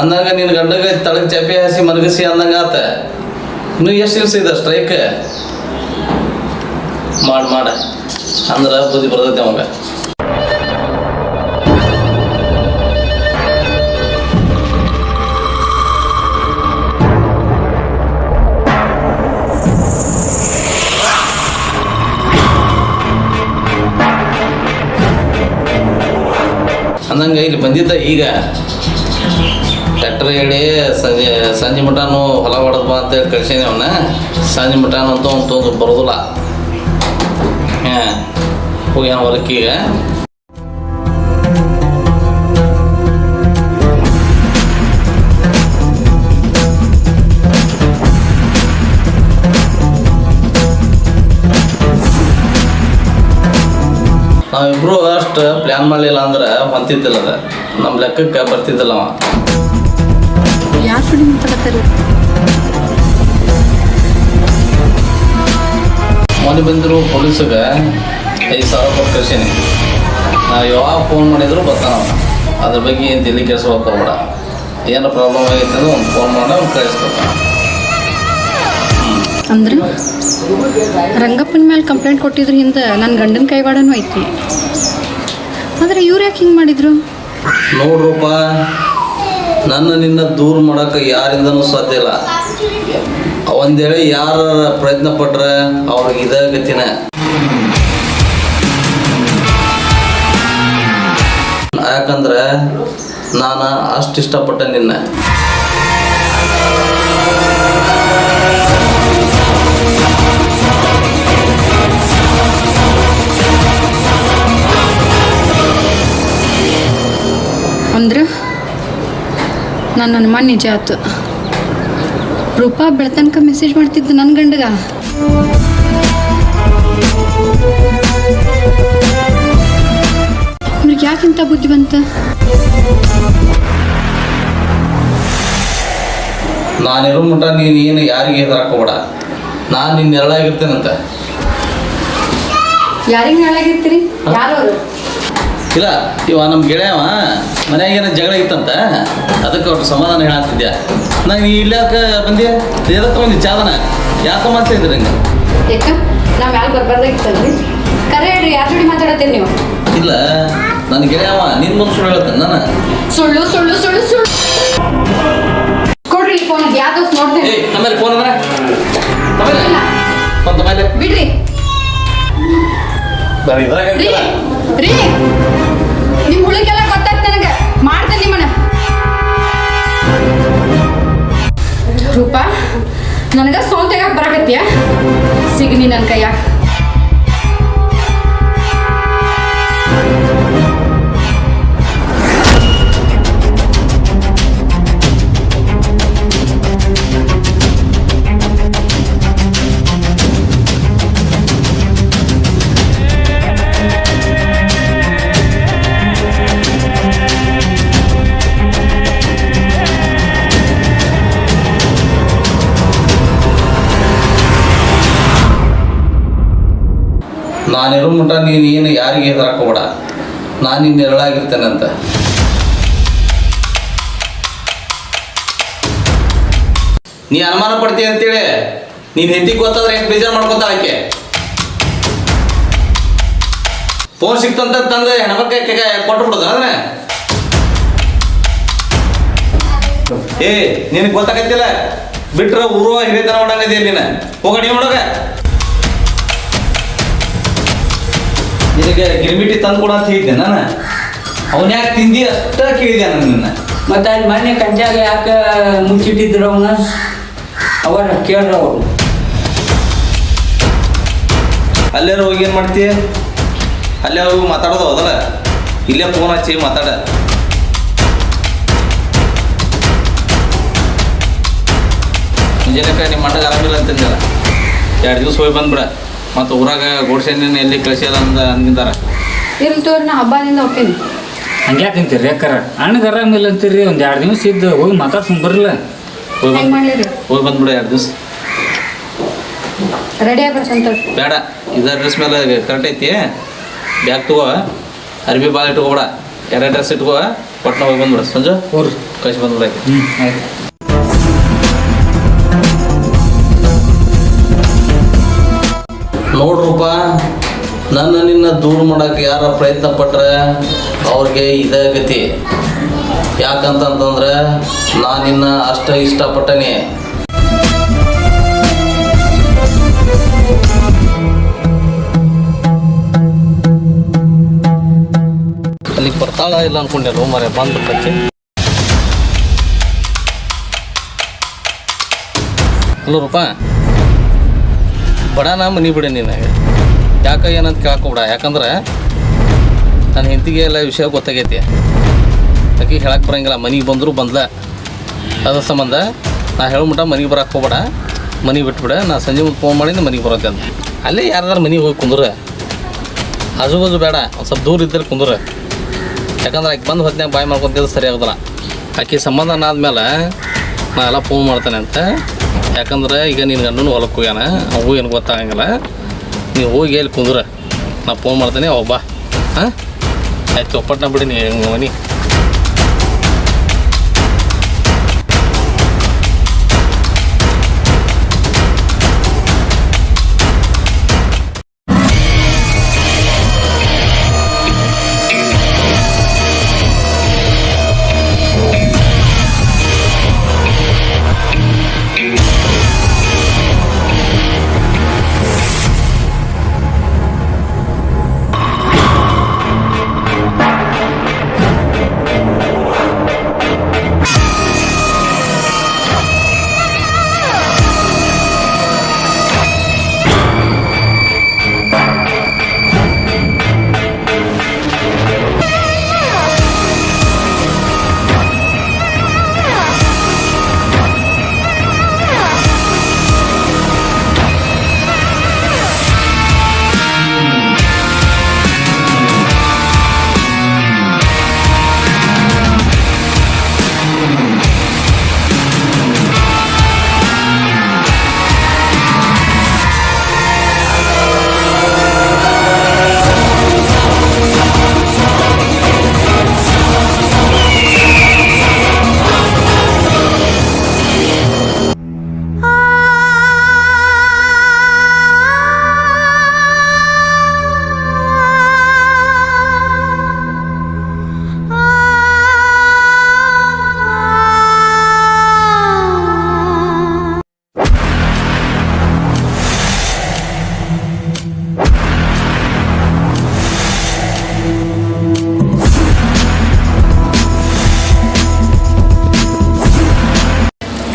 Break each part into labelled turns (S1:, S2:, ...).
S1: ಅಂದಾಗ ನಿನ್ನ ಗಂಡಗ ತಳಗ ಚಾಪಿ ಹಾಸಿ ಮನಗಸಿ ಅಂದಂಗ ಆತ. ಇನ್ನೂ ಎಷ್ಟು ದಿವಸ ಇದೆ ಸ್ಟ್ರೈಕ್? ಮಾಡ ಅಂದ್ರೆ ಬುದ್ಧಿ ಬರ್ತೈತೆ ಅವಾಗ. ಅಂದಂಗ ಇಲ್ಲಿ ಬಂದಿದ್ದ ಈಗ ಟ್ರ್ಯಾಕ್ಟರ್ ಹೇಳಿ ಸಂಜೆ ಮಟನು ಹೊಲ ಹೊಡೆದ್ ಬಾ ಅಂತೇಳಿ ಕಳ್ಸೀನಿ ಅವನ್ನ. ಸಂಜೆ ಮಟನ್ ಅಂತ ಅವ್ನು ತೊಂದ್ರೆ ಬರೋದಿಲ್ಲ. ಹೋಗ್ಯಾನ ಹೊಲಕ್ಕೀಗ. ನಾವಿಬ್ರು ಅಷ್ಟು ಪ್ಲ್ಯಾನ್ ಮಾಡಲಿಲ್ಲ ಅಂದ್ರೆ ಹೊಂತಿದ್ದಿಲ್ಲ ಅದ, ನಮ್ಮ ಲೆಕ್ಕಕ್ಕೆ ಬರ್ತಿದ್ದಿಲ್ಲ ಅವ.
S2: ಯಾರು ಸುಡಿ ಮಾತಾಡ್ತಾರೆ?
S1: ಮೊನ್ನೆ ಬಂದರು ಪೊಲೀಸಿಗೆ 5,000 ಕೊಟ್ಟು ಕಳ್ಸೀನಿ. ನಾವು ಯಾವಾಗ ಫೋನ್ ಮಾಡಿದ್ರು ಬರ್ತಾನ ಅವ. ಅದ್ರ ಬಗ್ಗೆ ಏನು ತಲೆ ಕೆಡ್ಸ್ಕೊಳಕ್ಕೆ ಹೋಗ್ಬೇಡ. ಏನೋ ಪ್ರಾಬ್ಲಮ್ ಆಗೈತೆ ಅಂದ್ರೆ ಒಂದು ಫೋನ್ ಮಾಡಿ ಅವ್ನು ಕಳಿಸ್ಕೊಡ್ತಾನ.
S2: ಅಂದ್ರೆ ರಂಗಪ್ಪನ ಮೇಲೆ ಕಂಪ್ಲೇಂಟ್ ಕೊಟ್ಟಿದ್ರು ಹಿಂದೆ ನನ್ನ ಗಂಡನ ಕೈವಾಡನೂ ಐತಿ. ಆದರೆ ಇವ್ರು ಯಾಕೆ ಹಿಂಗೆ ಮಾಡಿದ್ರು?
S1: ನೋಡ್ರಪ್ಪ, ನಿನ್ನ ದೂರ ಮಾಡೋಕೆ ಯಾರಿಂದನೂ ಸಾಧ್ಯ ಇಲ್ಲ. ಒಂದೇಳೆ ಯಾರು ಪ್ರಯತ್ನ ಪಟ್ರೆ ಅವ್ರಿಗೆ ಇದೇ ಗತಿನ. ಯಾಕಂದ್ರೆ ನಾನು ಅಷ್ಟು ಇಷ್ಟಪಟ್ಟೆ ನಿನ್ನ.
S2: ಅಂದ್ರೆ ನನ್ನ ಅನುಮಾನ ನಿಜ ಆಯ್ತು. ರೂಪಾ ಬೆಳತನಕ ಮೆಸೇಜ್ ಮಾಡ್ತಿದ್ದು ನನ್ನ ಗಂಡಗ. ಇವ್ರಿಗೆ ಯಾಕಿಂತ ಬುದ್ಧಿ ಬಂತ?
S1: ನಾನಿರೋ ಮಟ್ಟ ನೀನು ಏನು ಯಾರಿಗೆ ಹೆದರಾಕೋಬೇಡ. ನಾನು ನಿನ್ನ ನೆರಳಾಗಿರ್ತೇನಂತ.
S2: ಯಾರಿಗೆ ನೆರಳಾಗಿರ್ತೀರಿ? ಯಾರು ಅವರು?
S1: ಇಲ್ಲ, ಇವ ನಮ್ಮ ಗೆಳೆಯವ ಮನ್ಯಾಗ ಏನೋ ಜಗಳ ಇತ್ತಂತ, ಅದಕ್ಕೆ ಅವ್ರು ಸಮಾಧಾನ ಹೇಳತ್ತಿದ್ದೆ. ನಾನು ಇಲ್ಲಾಕ ಬಂದೆ ಎದಕ್ಕೆ ಬಂದಿ ಚಾದನ ಯಾಕೆ ಮಾಡ್ತಿದ್ರಿ ನಂಗೆ?
S2: ಯಾಕ ನಾವು ಯಾರು ಬರ್ಬಾರ್ದಾಗಿತ್ತಲ್ರಿ? ಕರೆ ಹೇಳ್ರಿ, ಯಾರ ಜೋಡಿ ಮಾತಾಡತ್ತೀರಿ ನೀವು?
S1: ಇಲ್ಲ, ನನ್ನ ಗೆಳೆಯವ ನಿನ್ನ ಮುಂದೆ ಸುಳ್ಳು ಹೇಳ್ತಾನೆ. ನಾನು
S2: ಸುಳ್ಳು ಸುಳ್ಳು ಸುಳ್ಳು ಸುಳ್ಳು ಕೊಡ್ರಿ ಫೋನ್. ಯಾವ ದೋಸ್ತ್ ನೋಡ್ತೇನೆ.
S1: ಆಮೇಲೆ ಫೋನ್ ಅಂದ್ರೆ ಮೇಲೆ
S2: ಬಿಡ್ರಿ ರೀ. ನಿಮ್ ಹುಳಿಗೆಲ್ಲ ಗೊತ್ತಾಗ್ತ ನನಗೆ. ಮಾಡ್ತೇನೆ ನಿಮ್ಮನ್ನ. ರೂಪಾ, ನನಗ ಸೋನ್ ತೆಗಾಕ್ ಬರಾಕತ್ತೀಯ? ಸಿಗ್ನಿ ನನ್ನ ಕೈಯಾಗ.
S1: ನಾನಿರೋ ಮಟ್ಟ ನೀನು ಏನು ಯಾರಿಗೆ ಹೆದರಾಕೋಬೇಡ. ನಾನು ನಿನ್ನ ನೆರಳಾಗಿರ್ತೇನಂತ. ನೀ ಅನುಮಾನ ಪಡ್ತೀಯ ಅಂತೇಳಿ ನೀನು ಹೆಂಡತಿ ಗೊತ್ತಾದ್ರೆ ಹೆಂಗೆ ಬೇಜಾರು ಮಾಡ್ಕೊತಾಳ ಆಕೆ. ಫೋನ್ ಸಿಕ್ತಂತ ತಂದು ಹೆಣ್ಮಕ್ಕ ಕೊಟ್ಟು ಬಿಡೋದು ಅದನ್ನ. ನಿನಗೆ ಗೊತ್ತಾಗತ್ತಿಲ್ಲ ಬಿಟ್ರೆ ಊರುವ ಹಿರಿತನ ಮಾಡಂಗದಿಯ ನೀನು. ಹೋಗಡಿ ಮಾಡೋಗ. ನಿನಗೆ ಗಿರ್ಮಿಟಿ ತಂದು ಕೊಡ ಅಂತ ಹೇಳಿದ್ದೆ ನಾನು. ಅವನ ಯಾಕೆ ತಿಂದಿ ಅಷ್ಟ ಕೇಳಿದೆ ನಾನು ನಿನ್ನ.
S3: ಮತ್ತು ಅಲ್ಲಿ ಮೊನ್ನೆ ಕಂಜಾಗ ಯಾಕೆ ಮುಚ್ಚಿಟ್ಟಿದ್ರು ಅವನ? ಅವರ ಕೇಳ್ರ ಅವರು.
S1: ಅಲ್ಲೇ ಹೋಗಿ ಏನು ಮಾಡ್ತಿ? ಅಲ್ಲೇ ಹೋಗಿ ಮಾತಾಡೋದು ಹೋದಲ್ಲ, ಇಲ್ಲೇ ಫೋನ್ ಹಚ್ಚಿ ಮಾತಾಡ. ಮುಂಜಾನೆ ನಿಮ್ಮ ಮಣ್ಣಗೆ ಆರಾಮಿಲ್ಲ ಅಂತಂದಿಲ್ಲ, 2 ದಿವಸ ಹೋಗಿ ಬಂದ್ಬಿಡ. ಮತ್ತು ಊರಾಗ ಗೋಡ್ಸೇನ ಎಲ್ಲಿ ಕಳಿಸ್ಯಾರ ಅಂದಿದ್ದಾರ.
S2: ಇರ್ಲಿ ತೋರಿ, ನಾ ಹಬ್ಬದಿಂದ ಹೋಗ್ತೀನಿ.
S3: ಹಂಗ್ಯಾಕೆ ಅಂತೀರಿ ಅಕ್ಕಾರ? ಅಣ್ಣಗೆ ಆರಾಮಿಲ್ಲ ಅಂತೀರಿ, ಒಂದು 2 ದಿವಸ ಇದ್ದು ಹೋಗಿ ಮಾತಾಡ್ಸ್ಕೊಂಡು ಬರಲ್ಲ.
S2: ಹೆಂಗೆ ಮಾಡಲಿ?
S1: ಹೋಗಿ ಬಂದ್ಬಿಡ 2 ದಿವಸ.
S2: ರೆಡಿ ಆಗ್ಬಿಡ್ತಂತ.
S1: ಬೇಡ, ಇದು ಡ್ರೆಸ್ ಮೇಲೆ ಕರೆಕ್ಟ್ ಐತಿ. ಬ್ಯಾಗ್ ತಗೋ, ಅರ್ಬಿ ಭಾಳ ಇಟ್ಕೋಬೇಡ, 2 ಡ್ರೆಸ್ ಇಟ್ಕೋ. ಪಟ್ನ ಹೋಗಿ ಬಂದ್ಬಿಡ. ಸಂಜು
S3: ಹೋಗ್ರಿ,
S1: ಕಳಿಸಿ ಬಂದ್ಬಿಡ.
S3: ಆಯ್ತು.
S1: ನೋಡ್ರಪ್ಪ, ನಿನ್ನ ದೂರ ಮಾಡೋಕೆ ಯಾರ ಪ್ರಯತ್ನ ಪಟ್ರೆ ಅವ್ರಿಗೆ ಇದೇ ಗತಿ. ಯಾಕಂತಂದ್ರೆ ನಾನು ನಿನ್ನ ಅಷ್ಟ ಇಷ್ಟಪಟ್ಟನೆ. ಅಲ್ಲಿಗೆ ಬರ್ತಾಳ ಇಲ್ಲ ಅನ್ಕೊಂಡೆ ಮರೆ ಬಂದ್ಬಿಟ್ಟೆ. ಹಲೋ ರೂಪ, ಬಡಾನ ಮನೆ ಬಿಡಿ ನಿನಗೆ. ಯಾಕೆ ಏನಂತ ಕೇಳ್ಕೊಬಿಡ. ಯಾಕಂದ್ರೆ ನನ್ನ ಹೆಂಡತಿಗೆ ಎಲ್ಲ ವಿಷಯ ಗೊತ್ತಾಗೈತಿ. ಆಕೆ ಹೇಳಕ್ಕೆ ಬರೋಂಗಿಲ್ಲ. ಮನೆಗೆ ಬಂದರೂ ಬಂದ್ಲ, ಅದ್ರ ಸಂಬಂಧ ನಾ ಹೇಳಮುಟ ಮನೆಗೆ ಬರೋಕೆ ಹೋಗ್ಬೇಡ, ಮನೆಗೆ ಬಿಟ್ಬಿಡ. ನಾ ಸಂಜೆ ಮುಂದೆ ಫೋನ್ ಮಾಡಿದ್ದು ಮನೆಗೆ ಬರೋತ್ತೆ ಅಂತ. ಅಲ್ಲೇ ಯಾರ್ದಾರು ಮನೆಗೆ ಹೋಗಿ ಕುಂದ್ರೆ, ಆಜು ಬಾಜು ಬೇಡ, ಒಂದು ಸ್ವಲ್ಪ ದೂರ ಇದ್ದರೆ ಕುಂದ್ರೆ. ಯಾಕಂದ್ರೆ ಆಕೆ ಬಂದು ಹೊತ್ತಿನಾಗ ಬಾಯಿ ಮಾಡ್ಕೊಂತಿದ್ದು ಸರಿ ಆಗೋದಿಲ್ಲ. ಆಕೆ ಸಂಬಂಧ ಆದ್ಮೇಲೆ ನಾ ಎಲ್ಲ ಫೋನ್ ಮಾಡ್ತೇನೆ ಅಂತ. ಯಾಕಂದ್ರೆ ಈಗ ನಿನ್ನ ಗಂಡನೂ ಹೊಲಕ್ಕೆ ಹೋಗ್ಯಾನ, ಅವು ಏನು ಗೊತ್ತಾಗಂಗಿಲ್ಲ. ನೀವು ಹೋಗಿ ಎಲ್ಲಿ ಕುಂದ್ರೆ ನಾ ಫೋನ್ ಮಾಡ್ತೇನೆ, ಅವಾಗ ಬಾ. ಹಾಂ ಆಯ್ತು, ಒಪ್ಪಟ್ನ ಬಿಡಿ ನೀ ಮನೆ.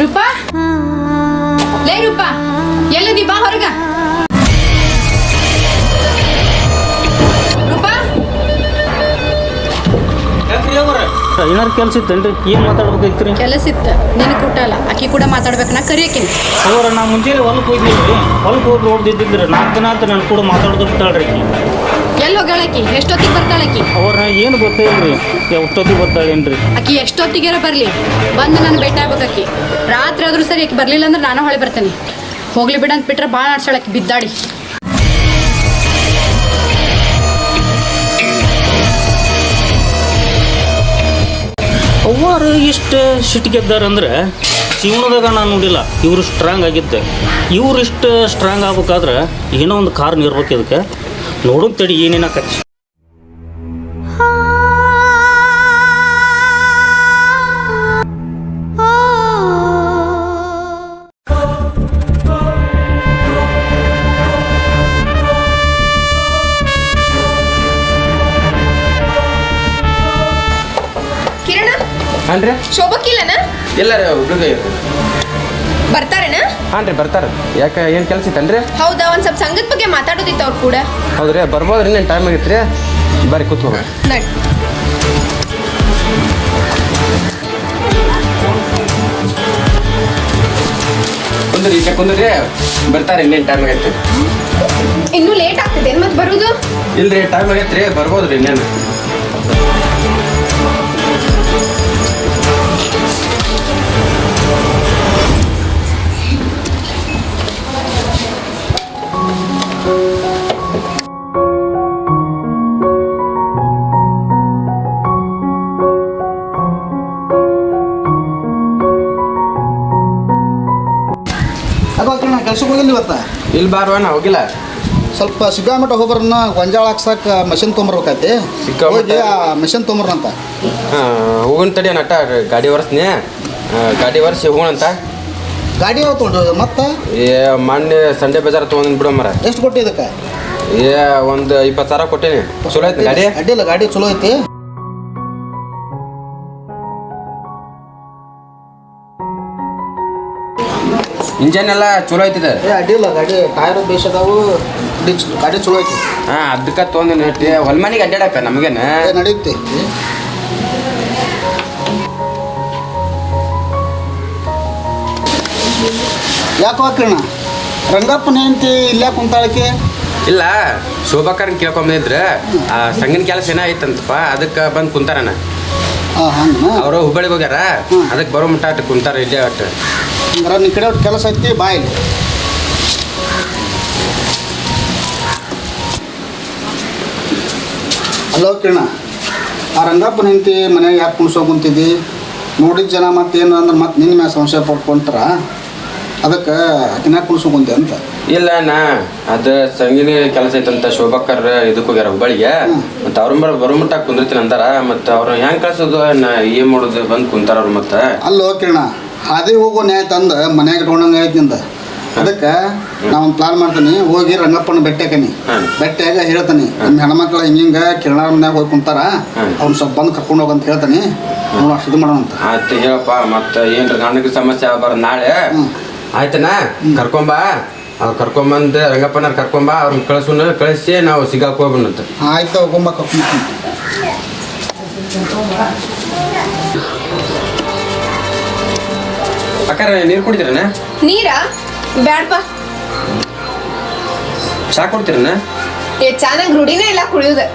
S2: ರೂಪಾ, ಲೇ ರೂಪಾ, ಎಲ್ಲಿದಿ? ಬಾ ಹೊರಗ. ರೂಪಾ,
S3: ಏನಾರು ಕೆಲಸ ಇತ್ತೇನ್ರಿ? ಏನು ಮಾತಾಡ್ಬೇಕೈತ್ರಿ?
S2: ಕೆಲಸ ಇತ್ತು, ನಿನ್ನ ಕೂಟಲ್ಲ. ಆಕಿ ಕೂಡ ಮಾತಾಡ್ಬೇಕು, ನಾ ಕರಿಯಕಿನಿ.
S3: ಅವ್ರ ನಾ ಮುಂಚೆಲಿ ಹೊಲಕ್ಕೆ ಹೋಗಿದ್ರಿ, ಹೊಲಕ್ಕೆ ಹೋಗಿ ನೋಡ್ದಿದ್ದಿದ್ರೆ 4 ದಿನ ಅಂತ ನಾನು ಕೂಡ ಮಾತಾಡೋದು ಬಿಟ್ಟಾಳ್ರಿ ಆಕಿ.
S2: ಎಲ್ಲಿ ಹೋಗ್ಯಾಳಕಿ? ಎಷ್ಟೊತ್ತಿಗೆ ಬರ್ತಾಳಕಿ?
S3: ಅವ್ರ ಏನು ಗೊತ್ತೇ ಇಲ್ರಿ, ಎಷ್ಟೊತ್ತಿಗೆ ಬರ್ತಾಳೇನ್ರಿ?
S2: ಆಕಿ ಎಷ್ಟೊತ್ತಿಗೆರ ಬರಲಿ, ಬಂದು ನಾನು ಭೇಟಿ ಆಗ್ಬೇಕಾಕಿ. ರಾತ್ರಿ ಆದ್ರೂ ಸರಿ, ಆಕಿ ಬರಲಿಲ್ಲ ಅಂದ್ರೆ ನಾನು ಹೊಳೆ ಬರ್ತೇನೆ. ಹೋಗ್ಲಿ ಬಿಡ ಅಂತ ಬಿಟ್ರೆ ಭಾಳ ಆಡ್ಸಾಳಕಿ ಬಿದ್ದಾಡಿ.
S3: ಅವ್ವಾರು ಇಷ್ಟು ಸಿಟ್ಟಿಗೆದ್ದಾರಂದ್ರೆ ಜೀವನದಾಗ ನಾನು ನೋಡಿಲ್ಲ. ಇವರು ಸ್ಟ್ರಾಂಗ್ ಆಗಿದ್ದೆ. ಇವ್ರು ಇಷ್ಟು ಸ್ಟ್ರಾಂಗ್ ಆಗ್ಬೇಕಾದ್ರೆ ಏನೋ ಒಂದು ಕಾರಣ ಇರ್ಬೇಕು. ಇದಕ್ಕೆ ನೋಡೋದು ತಡಿ ಏನೇನಾಕತ್ತಿ.
S4: ಕಿರಣ,
S5: ಹಾಂ ರೀ.
S4: ಶೋಭಕ್ಕಿಲ್ಲನ?
S5: ಇಲ್ಲ ರೀ, ಹುಡುಗ
S4: ಬರ್ತಾರೇನ?
S5: ಹಾಂ ರೀ, ಬರ್ತಾರೆ. ಯಾಕೆ ಏನು ಕೆಲಸ ಇತ್ತನ್ರಿ?
S4: ಹೌದಾ, ಒಂದ್ ಸ್ವಲ್ಪ ಸಂಘದ ಬಗ್ಗೆ ಮಾತಾಡೋದಿತ್ತು. ಅವ್ರ
S2: ಕೂಡ
S5: ಹೌದ್ರಿ ಬರ್ಬೋದ್ರಿ ಇನ್ನೇನು ಟೈಮ್ ಆಗೈತೆ ರೀ ಬರ್ರಿ ಕೂತ್ಕೋ
S2: ನಡ್
S5: ಕುಂದ್ರಿ ಬರ್ತಾರೆ ಇನ್ನೇನು ಟೈಮ್ ಆಗೈತೆ
S2: ಇನ್ನೂ ಲೇಟ್ ಆಗ್ತದೆ ಮತ್ತೆ ಬರುದು
S5: ಇಲ್ರಿ ಟೈಮ್ ಆಗೈತೆ ರೀ ಬರ್ಬೋದ್ರಿ ಇನ್ನೇನು
S4: ಅಕ್ಕ ನಾ ಕೆಲ್ಸಕ್ಕೆ ಹೋಗಿಲ್ಲ ಇವತ್ತು
S5: ಇಲ್ಲಿ ಬಾರವ ನಾ ಹೋಗಿಲ್ಲ
S4: ಸ್ವಲ್ಪ ಸಿಗ್ಗಾಮಟ್ಟ ಹೋಗ್ಬರನ್ನ ಗೊಂಜಾಳ ಹಾಕ್ಸಕ್ಕೆ ಮಷಿನ್ ತೊಗೊಂಬರ್ಬೇಕೈತಿ
S5: ಸಿಕ್ಕಾಮಟ್ಟ?
S4: ಹೋಗಿ ಆ ಮಷಿನ್ ತೊಗೊಂಬರ್ರಂತ
S5: ಹೋಗೋಣ ತಡಿ ನಟ ಗಾಡಿ ಒರೆಸ್ನಿ ಗಾಡಿ ಒರೆಸಿ ಹೋಗೋಣಂತ
S4: ಗಾಡಿ ಯಾವ ತೊಗೊಂಡು ಮತ್ತೆ
S5: ಏ ಮೊನ್ನೆ ಸಂಡೆ ಬಜಾರ್ ತೊಗೊಂಡು ಬಿಡೋ ಮರ
S4: ಎಷ್ಟು ಕೊಟ್ಟು ಇದಕ್ಕೆ
S5: ಏ ಒಂದು 20,000 ಕೊಟ್ಟೀನಿ ಚಲೋ ಐತಿ ಗಾಡಿ
S4: ಅಡ್ಡಿಲ್ಲ ಗಾಡಿ ಚಲೋ ಐತಿ
S5: ಇಂಜನ್ ಎಲ್ಲ ಚಲೋ ಐತಿದೆ
S4: ಅಡ್ಡಿಲ್ಲ ಗಾಡಿ ಟೈರ್ ಬೇಸ್ ಅದಾವು ಗಾಡಿ ಚಲೋ ಐತಿ
S5: ಹಾಂ ಅದಕ್ಕೆ ತೊಗೊಂಡು ಹೊಲ್ಮನಿಗೆ ಅಡ್ಡಾಡಕ್ಕ ನಮಗೇನು
S4: ನಡೆಯುತ್ತೆ ಯಾಕೆ ಹಾಕೋಣ ರಂಗಪ್ಪನ ಹೆಂಡತಿ ಇಲ್ಲೇ ಕುಂತಾಳಕ್ಕೆ
S5: ಇಲ್ಲ ಶೋಭಾಕರನ್ ಕೇಳ್ಕೊಂಬಂದಿದ್ರೆ ಆ ಸಂಗಿನ ಕೆಲಸ ಏನಾಯ್ತಂತಪ್ಪ ಅದಕ್ಕೆ ಬಂದು ಕುಂತಾರನ
S4: ಹಾಂ ಹಂಗೆ
S5: ಅವರು ಹುಬ್ಬಳ್ಳಿಗೆ ಹೋಗ್ಯಾರ ಅದಕ್ಕೆ ಬರೋ ಮಟ್ಟ ಅಟ್ಟು ಕುಂತಾರ ಇಲ್ಲೇ ಅಟ್ಟು
S4: ಹಂಗಾರೆ ನಿನ್ನ ಕಡೆ ಒಟ್ಟು ಕೆಲಸ ಐತಿ ಬಾಯಿಲಿ ಹಲೋ ಕಿರಣ ಆ ರಂಗಪ್ಪನ ಹೆಂಡತಿ ಮನ್ಯಾಗ ಯಾಕೆ ಕುಣ್ಸೋಕೆ ಕುಂತಿದ್ದಿ ನೋಡಿದ ಜನ ಮತ್ತೇನು ಅಂದ್ರೆ ಮತ್ತೆ ನಿನ್ನ ಮ್ಯಾಗ ಸಂಶಯ ಪಡ್ಕೊಂತಾರ ಅದಕ್ಕೆ ಆಕಿನ ಕುಣ್ಸೋಕೆ ಕುಂತೆ ಅಂತ
S5: ಇಲ್ಲ ನಾ ಅದು ಸಂಗಿನ ಕೆಲಸ ಐತಂತ ಶೋಭಾಕರ್ ಇದಕ್ಕೆ ಹೋಗ್ಯಾರ ಹುಬ್ಬಳ್ಳಿಗೆ ಮತ್ತು ಅವ್ರ ಬರೋ ಮಟ್ಟ ಕುಂದಿರ್ತೀನಿ ಅಂತಾರ ಮತ್ತು ಅವ್ರು ಹೆಂಗೆ ಕಳ್ಸೋದು ನಾ ಏನು ಮಾಡೋದು ಬಂದು ಕುಂತಾರ ಅವ್ರು ಮತ್ತೆ
S4: ಅಲ್ಲೋ ಕಿರಣ ಅದೇ ಹೋಗೋ ನ್ಯಾಯ ತಂದು ಮನ್ಯಾಗ ಇಟ್ಕೊಂಡಂಗೆ ಆಯ್ತು ನಿಂದ ಅದಕ್ಕೆ ನಾವೊಂದು ಪ್ಲಾನ್ ಮಾಡ್ತೀನಿ ಹೋಗಿ ರಂಗಪ್ಪನ ಬೆಟ್ಟಕನಿ ಬೆಟ್ಟಾಗ ಹೇಳ್ತಾನೆ ನಿಮ್ಮ ಹೆಣ್ಮಕ್ಳು ಹಿಂಗೆ ಕಿರಣ ಮನ್ಯಾಗ ಹೋಗಿ ಕುಂತಾರ ಅವ್ನು ಸ್ವಲ್ಪ ಬಂದು ಕರ್ಕೊಂಡು ಹೋಗಂತ ಹೇಳ್ತಾನೆ ನೋಡು ಅಷ್ಟು ಇದು ಮಾಡೋಣ ಅಂತ
S5: ಆಯ್ತು ಹೇಳಪ್ಪ ಮತ್ತು ಏನ್ರ ನನಗೆ ಸಮಸ್ಯೆ ಆಗ್ಬಾರ್ದು ನಾಳೆ ಆಯ್ತನಾ ಕರ್ಕೊಂಬ ಅವ್ರು ಕರ್ಕೊಂಬಂದು ರಂಗಪ್ಪನ ಕರ್ಕೊಂಬ ಅವ್ರನ್ನ ಕಳಿಸಿ ನಾವು ಸಿಗಾಕ್ ಹೋಗ್ಬಿಡಂತ
S4: ಆಯ್ತು ಹೋಗೊಂಬ ಕರ್ಕೊಂಡು
S5: ಅಕ್ಕಾರ ನೀರು ಕುಡಿತೀರನ
S6: ನೀರಾ ಬ್ಯಾಡ್ಪ
S5: ಚಾ ಕೊಡ್ತೀರನ
S6: ಚೆನ್ನಾಗಿ ರೂಢಿನೇ ಇಲ್ಲ ಕುಡಿಯೋದು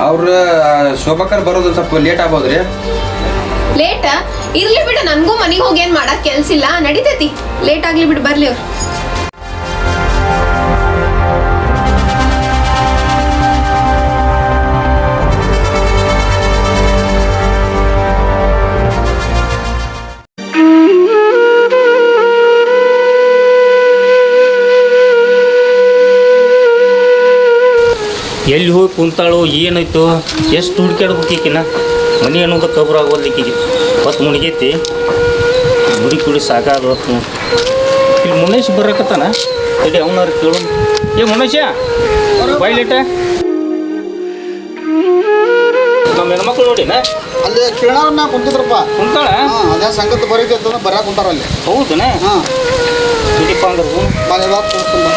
S5: ಅವ್ರ ಶೋಭಾಕರ್ ಬರೋದು ಸ್ವಲ್ಪ ಲೇಟ್ ಆಗ್ಬೋದ್ರಿ
S6: ಲೇಟ್ ಇರ್ಲಿ ಬಿಡು ನನ್ಗೂ ಮನೆಗೆ ಹೋಗಿ ಏನ್ ಮಾಡಕ್ ಕೆಲ್ಸ ಇಲ್ಲ ನಡಿತೈತಿ ಲೇಟ್ ಆಗ್ಲಿ ಬಿಡು ಬರ್ಲಿ ಅವ್ರು
S3: ಎಲ್ಲಿ ಹೋಗಿ ಕುಂತಾಳೋ ಏನಾಯ್ತು ಎಷ್ಟು ಹುಡುಕ್ಯಾಡ್ಬೇಕು ಈಕಿನ ಮನೆ ಅನ್ನೋದು ಕಬ್ರು ಆಗೋದು ಈಕಿಗೆ ಹೊತ್ತು ಮುಣಿಗೈತಿ ಗುಡಿ ಕುಡಿ ಸಾಕಾದ ಹೊತ್ತು ಇಲ್ಲಿ ಮುನೇಶ್ ಬರಕತ್ತಾನ ತಡಿ ಅವನಾರು ಕೇಳು ಏ ಮುನೇಶ ಬೈಲೇಟ ನಮ್ಮ ಹೆಣ್ಮಕ್ಳು ನೋಡಿನ
S4: ಅಲ್ಲಿ ಕಿರಣವ್ರನ್ನ ಕುಂತಿದ್ರಪ್ಪ
S3: ಕುಂತಾಳ
S4: ಹಾಂ ಅದೇ ಸಂಗತ್ ಬರೀತಿ ಅಂತಂದ್ರೆ ಬರ ಕುಂತಾರ ಅಲ್ಲಿ
S3: ಹೌದನ
S4: ಹಾಂ
S3: ಬಿಡಿಪ್ಪ ಅಂದ್ರೆ
S4: ಮನೆ ಇವಾಗ ತೋರಿಸ್ತೀನಿ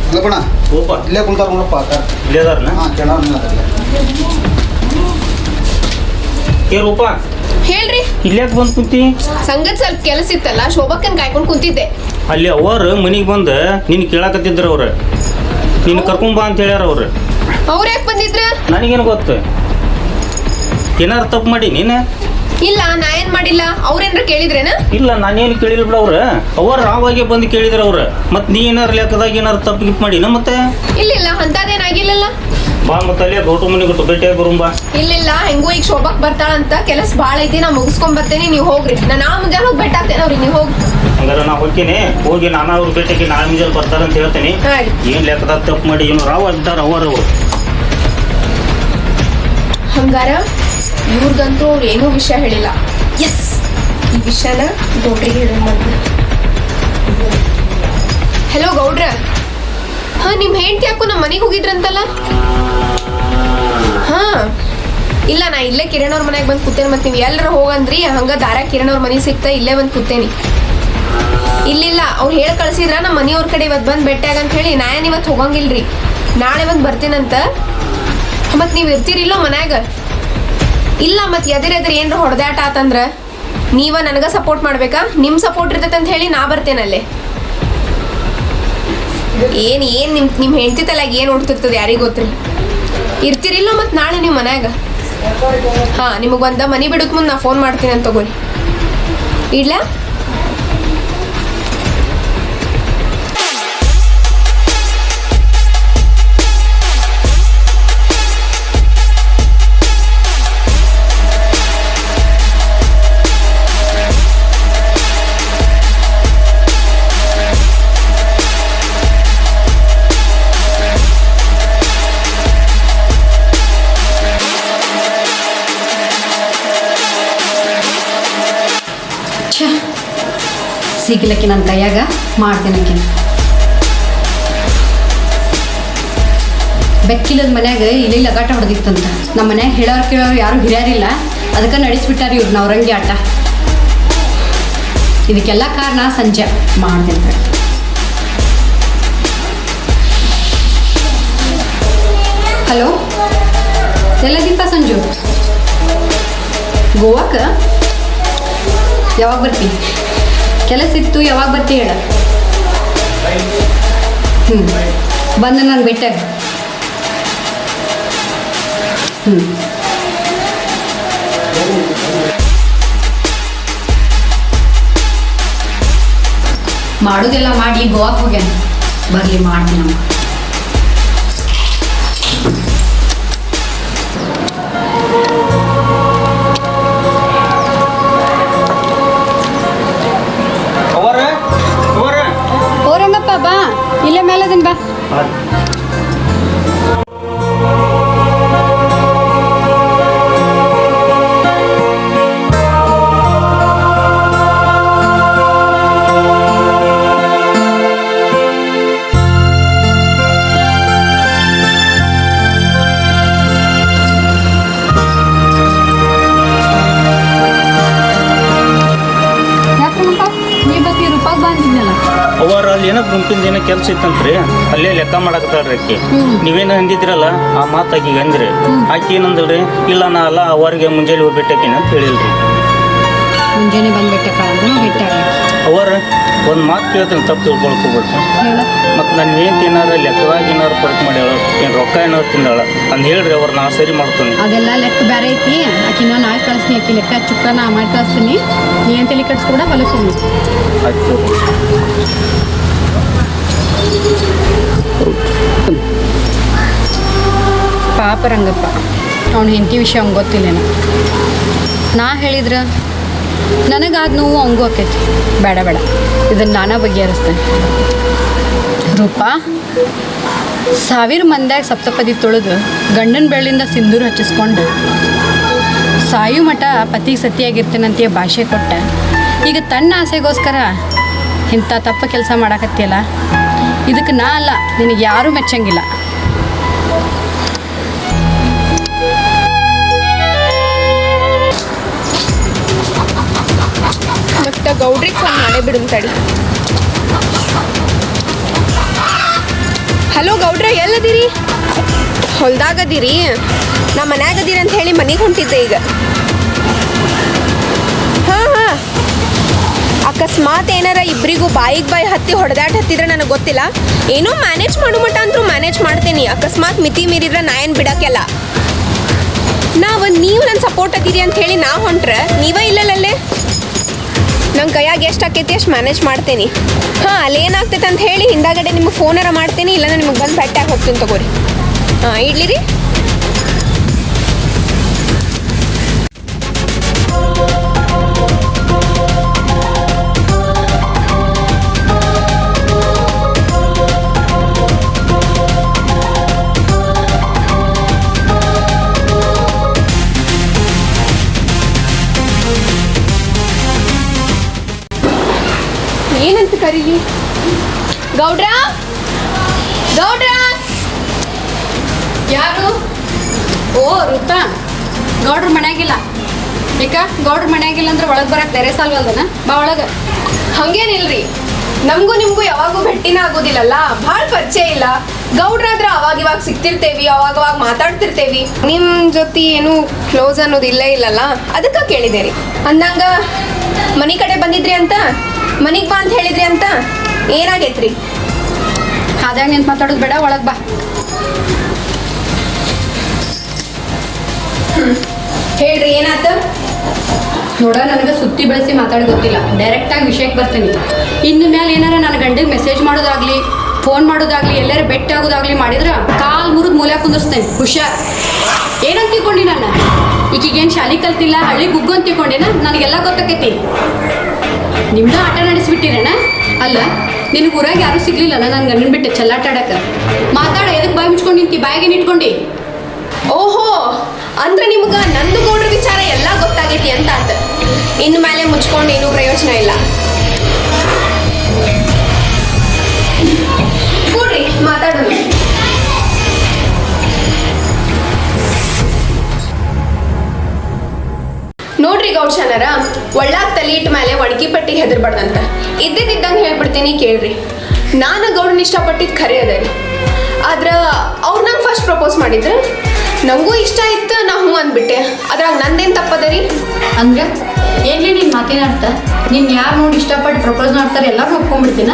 S4: ಅಲ್ಲಪ್ಪಣ
S3: ಹೋಪ
S4: ಇಲ್ಲೇ ಕುಂತಾರ ನೋಡಪ್ಪ ಅಕ್ಕ
S3: ಇಲ್ಲೇದಾರನ
S4: ಹಾಂ ಕಿರಣವ್ರನ್ನ
S3: ಏ ರೂಪ
S6: ಹೇಳ್ರಿ
S3: ಇಲ್ಯಾಕೆ ಬಂದು ಕುಂತಿ
S6: ಸಂಗತ್ ಸ್ವಲ್ಪ ಕೆಲಸ ಇತ್ತಲ್ಲ ಶೋಭಕ್ಕನ್ ಕಾಯ್ಕೊಂಡು ಕುಂತಿದ್ದೆ
S3: ಅಲ್ಲಿ ಅವರು ಮನೆಗೆ ಬಂದು ನಿನ್ನ ಕೇಳಾಕತ್ತಿದ್ರು ಅವ್ರು ನಿನ್ನ ಕರ್ಕೊಂಬಾ ಅಂತ ಹೇಳ್ಯಾರ ಅವ್ರು
S6: ಅವ್ರ ಯಾಕೆ ಬಂದಿದ್ರ
S3: ನನಗೇನು ಗೊತ್ತು ಏನಾರು ತಪ್ಪು ಮಾಡಿ ನೀನು
S6: ಇಲ್ಲ ನಾ ಏನ್ ಮಾಡಿಲ್ಲ ಅವ್ರೇನ್ರ ಕೇಳಿದ್ರೇನ
S3: ಇಲ್ಲ ನಾನೇನು ಕೇಳಿಲ್ಲ ಬಿಡ ಅವ್ರು ಆವಾಗೆ ಬಂದು ಕೇಳಿದ್ರು ಅವ್ರು ಮತ್ತು ನೀ ಏನಾರು ಲೆಕ್ಕದಾಗ ಏನಾರು ತಪ್ಪು ಗಿಪ್ ಮಾಡಿನ ಮತ್ತೆ
S6: ಇಲ್ಲ ಅಂತದೇನಾಗಿಲ್ಲಲ್ಲ
S3: ಬಾ ಮತ್ತೆ ಅಲ್ಲೇ ಗೌಟು ಮನೆ ಗೊತ್ತು ಭೇಟಿಯಾಗಿ ಬರುಂಬಾ.
S6: ಇಲ್ಲ ಹೆಂಗೂ ಈಗ ಶೋಭಾಕ್ ಬರ್ತಾಳಂತ ಕೆಲಸ ಭಾಳ ಐತಿ ನಾ ಮುಗಿಸ್ಕೊಂಡ್ ಬರ್ತೇನೆ ನೀವು ಹೋಗ್ರಿ ನಾನು ಆ ಮುಂಜಾನೆ ಹೋಗಿ ಬೆಟ್ಟ ಆಗ್ತೇನೆ ಅವ್ರಿಗೆ ನೀವು ಹೋಗಿ
S3: ಹಂಗಾರೆ ನಾ ಹೋಗ್ತೀನಿ ಹೋಗಿ ನಾನು ಅವ್ರ ಭೇಟಿಯಾಗಿ ನಾಳೆ ಮುಂಜಾನೆ ಬರ್ತಾರಂತ ಹೇಳ್ತೀನಿ. ಏನು ಲೆಕ್ಕದಾಗ ತಪ್ಪು ಮಾಡಿ ಏನು ರಾವ್ ಇದ್ದಾರೆ ಅವರು
S6: ಹಂಗಾರ ಇವ್ರಿಗಂತೂ ಅವ್ರು ಏನೂ ವಿಷಯ ಹೇಳಿಲ್ಲ. ಎಸ್ ಈ ವಿಷಯನ ಗೌಡ್ರಿಗೆ ಹೇಳೋಣ ಬಂದು. ಹಲೋ ಗೌಡ್ರ, ಹಾಂ ನಿಮ್ಮ ಹೆಂಡ್ತಿ ಯಾಕೋ ನಮ್ಮ ಮನೆಗೆ ಹೋಗಿದ್ರಂತಲ್ಲ? ಹಾಂ ಇಲ್ಲ ನಾ ಇಲ್ಲೇ ಕಿರಣ್ ಅವ್ರ ಮನೆಗೆ ಬಂದು ಕೂತೇನೆ. ಮತ್ತು ನೀವು ಎಲ್ಲರೂ ಹೋಗಂದ್ರಿ ಹಂಗೆ ದಾರ ಕಿರಣ್ ಅವ್ರ ಮನೆ ಸಿಗ್ತಾ ಇಲ್ಲೇ ಬಂದು ಕೂತೇನಿ. ಇಲ್ಲ ಅವ್ರು ಹೇಳಿ ಕಳ್ಸಿದ್ರ ನಮ್ಮ ಮನೆಯವ್ರ ಕಡೆ ಇವತ್ತು ಬಂದು ಭೇಟಿಯಾಗ ಅಂತ ಹೇಳಿ ನಾನು ಇವತ್ತು ಹೋಗಂಗಿಲ್ರಿ, ನಾಳೆ ಬಂದು ಬರ್ತೀನಂತ. ಮತ್ತು ನೀವು ಇರ್ತೀರಿಲ್ಲೋ ಮನ್ಯಾಗ? ಇಲ್ಲ ಮತ್ತು ಎದುರು ಏನ್ರ ಹೊಡೆದಾಟ ಆತಂದ್ರೆ ನೀವ ನನಗೆ ಸಪೋರ್ಟ್ ಮಾಡ್ಬೇಕಾ? ನಿಮ್ಮ ಸಪೋರ್ಟ್ ಇರ್ತೈತೆ ಅಂತ ಹೇಳಿ ನಾ ಬರ್ತೇನಲ್ಲೇ. ನಿಮ್ಮ ಹೆಂಡತಿ ತಲೆಗೆ ಏನು ಓಡ್ತಿರ್ತದೆ ಯಾರಿಗೆ ಗೊತ್ತ್ರಿ? ಇರ್ತೀರಿಲ್ಲೋ ಮತ್ತು ನಾಳೆ ನೀವು ಮನ್ಯಾಗ? ಹಾಂ ನಿಮಗೆ ಬಂದ ಮನೆ ಬಿಡೋಕೆ ಮುಂದೆ ನಾ ಫೋನ್ ಮಾಡ್ತೀನಿ ಅಂತ ತಗೋರಿ. ಇಡ್ಲಾ?
S2: ಸಿಗ್ಲಕ್ಕಿ ನನ್ನ ಕೈಯಾಗ ಮಾಡ್ತೇನಕ್ಕಿ. ಬೆಕ್ಕಿಲ್ಲದ ಮನ್ಯಾಗ ಇಲ್ಲಿ ಲಗಾಟ ಹೊಡೆದಿತ್ತಂತ. ನಮ್ಮ ಮನ್ಯಾಗ ಹೇಳೋರು ಕೇಳೋರು ಯಾರು ಹಿರಿಯರಿಲ್ಲ, ಅದಕ್ಕೆ ನಡೆಸ್ಬಿಟ್ಟಾರ ಇವ್ರು ನವರಂಗಿ ಆಟ. ಇದಕ್ಕೆಲ್ಲ ಕಾರಣ ಸಂಜೆ ಮಾಡ್ತೇನೆ. ಹಲೋ ಎಲ್ಲದೀಪ ಸಂಜು? ಗೋವಾಕ್ಕೆ ಯಾವಾಗ ಬರ್ತಿ? ಕೆಲಸ ಇತ್ತು, ಯಾವಾಗ ಬರ್ತಿ ಹೇಳ? ಬಂದ ನಾನು ಬೆಟ್ಟಾಗ. ಮಾಡೋದೆಲ್ಲ ಮಾಡಿ ಗೋವಾಕ್ಕೆ ಹೋಗ್ಯಾನ. ಬರಲಿ ಮಾಡ್ತೀನಿ ನಮ್ಮ. ಓ ರಂಗಪ್ಪ ಬಾ, ಇಲ್ಲೇ ಮೇಲದನ್ ಬಾ.
S3: ಅವರ ಅಲ್ಲಿ ಏನೋ ಗುಂಪಿಂದ ಏನೋ ಕೆಲಸ ಇತ್ತಂತ್ರಿ, ಅಲ್ಲೇ ಲೆಕ್ಕ ಮಾಡಕತ್ತಾಳ್ರಿ ಆಕಿ. ನೀವೇನು ಅಂದಿದ್ರಲ್ಲ ಆ ಮಾತು ಆಕಿಗೆ ಅಂದ್ರಿ. ಆಕಿ ಏನಂದ್ರಿ, ಇಲ್ಲ ನಾ ಅಲ್ಲ ಅವರಿಗೆ ಮುಂಜಾನೆ ಹೋಗ್ಬಿಟ್ಟೇಕಿನ ಅಂತ ಹೇಳಿಲ್ರಿ.
S2: ಮುಂಜಾನೆ ಬಂದ್ಬಿಟ್ಟೆ
S3: ಅವರ ಒಂದು ಮಾತು ಕೇಳ್ತೀನಿ, ತಪ್ಪು ತಿಳ್ಕೊಳ್ಕೋಬಿಡ್ತು. ಮತ್ತು ನಾನು ಏನು ಏನಾರ ಲೆಕ್ಕದಾಗ ಏನಾರು ಪರ್ಕ್ ಮಾಡ್ಯಾಳ, ಏನು ರೊಕ್ಕ ಏನಾರು ತಿಂದಾಳ ಅಂತ ಹೇಳ್ರಿ, ಅವ್ರು ನಾ ಸರಿ ಮಾಡ್ತೀನಿ.
S2: ಅದೆಲ್ಲ ಲೆಕ್ಕ ಬೇರೆ ಐತಿ. ಆಕಿನ ನಾಳೆ ಕಳಿಸ್ತೀನಿ. ಆಕಿ ಲೆಕ್ಕ ಚುಕ್ಕ ನಾ ಮಾಡಿ ಕಳಿಸ್ತೀನಿ. ನೀ ಏನು ತಲೆ ಕಟ್ಸ್ಕೊಡ ಹೊಲಸ್ತೀನಿ.
S3: ಆಯ್ತು.
S2: ಪಾಪ ರಂಗಪ್ಪ, ಅವ್ನ ಹೆಂಡತಿ ವಿಷಯ ಅವ್ನು ಗೊತ್ತಿಲ್ಲೇನ. ನಾ ಹೇಳಿದ್ರೆ ನನಗಾದ ನೋವು ಅವಂಗೂ ಆಕೈತಿ. ಬೇಡ ಇದನ್ನು ನಾನಾ ಬಗೆಹರಿಸ್ತೇನೆ. ರೂಪ, 1000 ಮಂದ್ಯಾಗ ಸಪ್ತಪದಿ ತೊಳೆದು ಗಂಡನ ಬೆಳ್ಳಿಂದ ಸಿಂಧೂರು ಹಚ್ಚಿಸ್ಕೊಂಡು ಸಾಯು ಮಠ ಪತಿಗೆ ಸತಿಯಾಗಿರ್ತೇನಂತೀಯ ಭಾಷೆ ಕೊಟ್ಟ. ಈಗ ತನ್ನ ಆಸೆಗೋಸ್ಕರ ಇಂಥ ತಪ್ಪ ಕೆಲಸ ಮಾಡಾಕತ್ತಿಯಲ್ಲ, ಇದಕ್ಕೆ ನಾ ಅಲ್ಲ, ನಿನಗೆ ಯಾರೂ ಮೆಚ್ಚಂಗಿಲ್ಲ.
S6: ಮತ್ತು ಗೌಡ್ರಿಗೆ ಫೋನ್ ಮಾಡೇ ಬಿಡು ತಡಿ. ಹಲೋ ಗೌಡ್ರ, ಎಲ್ಲದಿರಿ? ಹೊಲ್ದಾಗದಿರಿ? ನಾ ಮನ್ಯಾಗದಿರಿ ಅಂತ ಹೇಳಿ ಮನೆಗೆ ಹೊಂಟಿದ್ದೆ ಈಗ. ಹಾಂ ಅಕಸ್ಮಾತ್ ಏನಾರ ಇಬ್ಬರಿಗೂ ಬಾಯಿಗೆ ಬಾಯಿ ಹತ್ತಿ ಹೊಡೆದಾಟ ಹತ್ತಿದ್ರೆ ನನಗೆ ಗೊತ್ತಿಲ್ಲ. ಏನೋ ಮ್ಯಾನೇಜ್ ಮಾಡೋ ಮಟ್ಟ ಅಂತೂ ಮ್ಯಾನೇಜ್ ಮಾಡ್ತೀನಿ. ಅಕಸ್ಮಾತ್ ಮಿತಿ ಮೀರಿದ್ರೆ ನಾ ಏನು ಬಿಡೋಕ್ಕೆಲ್ಲ. ನೀವು ನನ್ನ ಸಪೋರ್ಟ್ ಅದೀರಿ ಅಂತ ಹೇಳಿ ನಾ ಹೊಂಟ್ರೆ ನೀವೇ ಇಲ್ಲಲ್ಲೇ. ನಂಗೆ ಕೈಯಾಗ ಎಷ್ಟು ಆಕೈತಿ ಅಷ್ಟು ಮ್ಯಾನೇಜ್ ಮಾಡ್ತೀನಿ. ಹಾಂ ಅಲ್ಲೇನಾಗ್ತೈತೆ ಅಂತ ಹೇಳಿ ಹಿಂದಾಗಡೆ ನಿಮಗೆ ಫೋನಾರ ಮಾಡ್ತೀನಿ, ಇಲ್ಲ ನಿಮಗೆ ಬಂದು ಭೇಟಿಯಾಗಿ ಹೋಗ್ತೀನಿ ತಗೋರಿ. ಹಾಂ ಇಡ್ಲಿ ರೀ. ಏನಂತ ಕರೀಲಿ? ಗೌಡ್ರ ಗೌಡ್ರ.
S2: ಯಾರು? ಓ ಋತಾ, ಗೌಡ್ರ ಮನ್ಯಾಗಿಲ್ಲ. ಈಗ ಗೌಡ್ರ ಮನ್ಯಾಗಿಲ್ಲ ಅಂದ್ರೆ ಒಳಗೆ ಬರಕ್ಕೆ ಧೈರ್ಯ ಸಾಲ್ವಲ್ದನ? ಬಾ ಒಳಗೆ.
S6: ಹಂಗೇನಿಲ್ರಿ, ನಮಗೂ ನಿಮಗೂ ಯಾವಾಗೂ ಭೇಟಿನ ಆಗೋದಿಲ್ಲಲ್ಲ, ಭಾಳ ಪರಿಚಯ ಇಲ್ಲ. ಗೌಡ್ರಾದ್ರ ಅವಾಗ ಇವಾಗ ಸಿಗ್ತಿರ್ತೇವಿ, ಅವಾಗ ಮಾತಾಡ್ತಿರ್ತೇವಿ. ನಿಮ್ಮ ಜೊತೆ ಏನು ಕ್ಲೋಸ್ ಅನ್ನೋದು ಇಲ್ಲೇ ಇಲ್ಲಲ್ಲ, ಅದಕ್ಕೆ ಕೇಳಿದೆ ರೀ. ಅಂದಂಗ ಮನೆ ಕಡೆ ಬಂದಿದ್ರಿ ಅಂತ, ಮನಿಗೆ ಬಾ ಅಂತ ಹೇಳಿದ್ರಿ ಅಂತ, ಏನಾಗೈತ್ರಿ?
S2: ಹಾದಾಗ ನಿಂತು ಮಾತಾಡೋದು ಬೇಡ, ಒಳಗೆ ಬಾ.
S6: ಹೇಳ್ರಿ ಏನಾತ?
S2: ನೋಡ, ನನಗೆ ಸುತ್ತಿ ಬೆಳೆಸಿ ಮಾತಾಡಿ ಗೊತ್ತಿಲ್ಲ, ಡೈರೆಕ್ಟಾಗಿ ವಿಷಯಕ್ಕೆ ಬರ್ತೀನಿ. ಇನ್ನು ಮೇಲೆ ಏನಾರ ನನ್ನ ಗಂಡಿಗೆ ಮೆಸೇಜ್ ಮಾಡೋದಾಗ್ಲಿ, ಫೋನ್ ಮಾಡೋದಾಗ್ಲಿ, ಎಲ್ಲರೂ ಭೇಟಿ ಆಗೋದಾಗ್ಲಿ ಮಾಡಿದ್ರೆ ಕಾಲು ಮುರಿದು ಮೂಲೆ ಕುಂದಿರ್ತೇನೆ. ಹುಷಾರ್. ಏನಂತ ತಿಳ್ಕೊಂಡಿ ನಾನು? ಈಗೇನು ಶಾಲೆ ಕಲ್ತಿಲ್ಲ, ಹಳ್ಳಿ ಗುಗ್ಗು ಅಂತ ತಿಳ್ಕೊಂಡೇನ? ನನಗೆಲ್ಲ ಗೊತ್ತಾಕೈತಿ. ನಿಮ್ದು ಆಟ ನಡೆಸ್ಬಿಟ್ಟಿರೇನ? ಅಲ್ಲ, ನಿನಗೆ ಊರಾಗ ಯಾರೂ ಸಿಗ್ಲಿಲ್ಲ ನನ್ನ ಗಂಡನ ಬಿಟ್ಟು ಚೆಲ್ಲಾಟ ಆಡಕ್ಕೆ. ಮಾತಾಡ, ಎದಕ್ಕೆ ಬಾಯಿ ಮುಚ್ಕೊಂಡು ನಿಂತಿ? ಬಾಯಿಗೆ ಇಟ್ಕೊಂಡು.
S6: ಓಹೋ, ಅಂದ್ರೆ ನಿಮ್ಗೆ ನಂದು ಗೌಡ್ರ ವಿಚಾರ ಎಲ್ಲ ಗೊತ್ತಾಗೈತಿ ಅಂತ ಆತ. ಇನ್ನು ಮೇಲೆ ಮುಚ್ಕೊಂಡು ಏನೂ ಪ್ರಯೋಜನ ಇಲ್ಲ. ಕೂಡ್ರಿ, ಮಾತಾಡೋಣ. ನೋಡ್ರಿ ಗೌಡ್ಶಾನರ, ಒಳ್ಳಾಗ ತಲೆ ಇಟ್ಟ ಮೇಲೆ ಒಣಗಿ ಪಟ್ಟಿ ಹೆದರ್ಬಾರ್ದಂತ ಇದ್ದಿದ್ದಂಗೆ ಹೇಳ್ಬಿಡ್ತೀನಿ, ಕೇಳ್ರಿ. ನಾನು ಗೌಡನ ಇಷ್ಟಪಟ್ಟಿದ್ದು ಖರೆ ಅದ ರೀ. ಆದ್ರೆ ಅವ್ರು ನಂಗೆ ಫಸ್ಟ್ ಪ್ರಪೋಸ್ ಮಾಡಿದ್ರು, ನನಗೂ ಇಷ್ಟ ಇತ್ತು, ನಾ ಹ್ಞೂ ಅಂದ್ಬಿಟ್ಟೆ. ಅದ್ರಾಗ ನಂದೇನು ತಪ್ಪದ ರೀ?
S2: ಅಂದ್ರೆ ಏನ್ಲಿ ನೀನು ಮಾತಿನ ಅರ್ಥ? ನೀನು ಯಾರು ನೋಡಿ ಇಷ್ಟಪಟ್ಟು ಪ್ರಪೋಸ್ ಮಾಡ್ತಾರೆ ಎಲ್ಲರೂ ಒಪ್ಕೊಂಡ್ಬಿಡ್ತೀನ?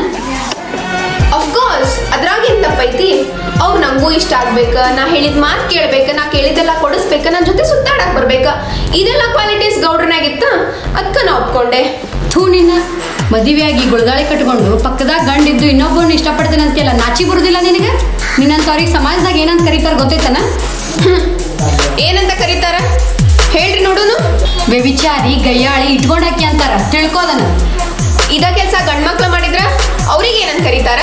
S6: ಅಫ್ಕೋರ್ಸ್, ಅದ್ರಾಗ ಏನು ತಪ್ಪೈತಿ? ಅವ್ರು ನನಗೂ ಇಷ್ಟ ಆಗ್ಬೇಕು, ನಾ ಹೇಳಿದ ಮಾತು ಕೇಳ್ಬೇಕು, ನಾ ಕೇಳಿದ್ದೆಲ್ಲ ಕೊಡಿಸ್ಬೇಕು, ನನ್ನ ಜೊತೆ ಸುತ್ತಾಡಕ್ಕೆ ಬರ್ಬೇಕು. ಇದೆಲ್ಲ ಕ್ವಾಲಿಟೀಸ್ ಗೌಡ್ರನಾಗಿತ್ತು, ಅದಕ್ಕೆ ನಾ ಒಪ್ಕೊಂಡೆ.
S2: ಥೂ, ನಿನ್ನ ಮದುವೆಯಾಗಿ ಗುಳಗಾಳಿ ಕಟ್ಕೊಂಡು ಪಕ್ಕದಾಗ ಗಂಡಿದ್ದು ಇನ್ನೊಬ್ಬರನ್ನ ಇಷ್ಟಪಡ್ತೇನೆ ಅಂತೆಲ್ಲ ನಾಚಿ ಬರೋದಿಲ್ಲ ನಿನಗೆ? ನಿನ್ನಂಥವ್ರಿಗೆ ಸಮಾಜದಾಗ ಏನಂತ ಕರೀತಾರೆ ಗೊತ್ತೈತನ?
S6: ಏನಂತ ಕರೀತಾರ ಹೇಳ್ರಿ ನೋಡುನು?
S2: ವ್ಯಭಿಚಾರಿ, ಗಯ್ಯಾಳಿ, ಇಟ್ಕೊಂಡಾಕಿ ಅಂತಾರ, ತಿಳ್ಕೋದನ.
S6: ಇದ ಕೆಲಸ ಗಂಡ್ಮಕ್ಳು ಮಾಡಿದ್ರ ಅವ್ರಿಗೆ ಏನಂತ ಕರೀತಾರ?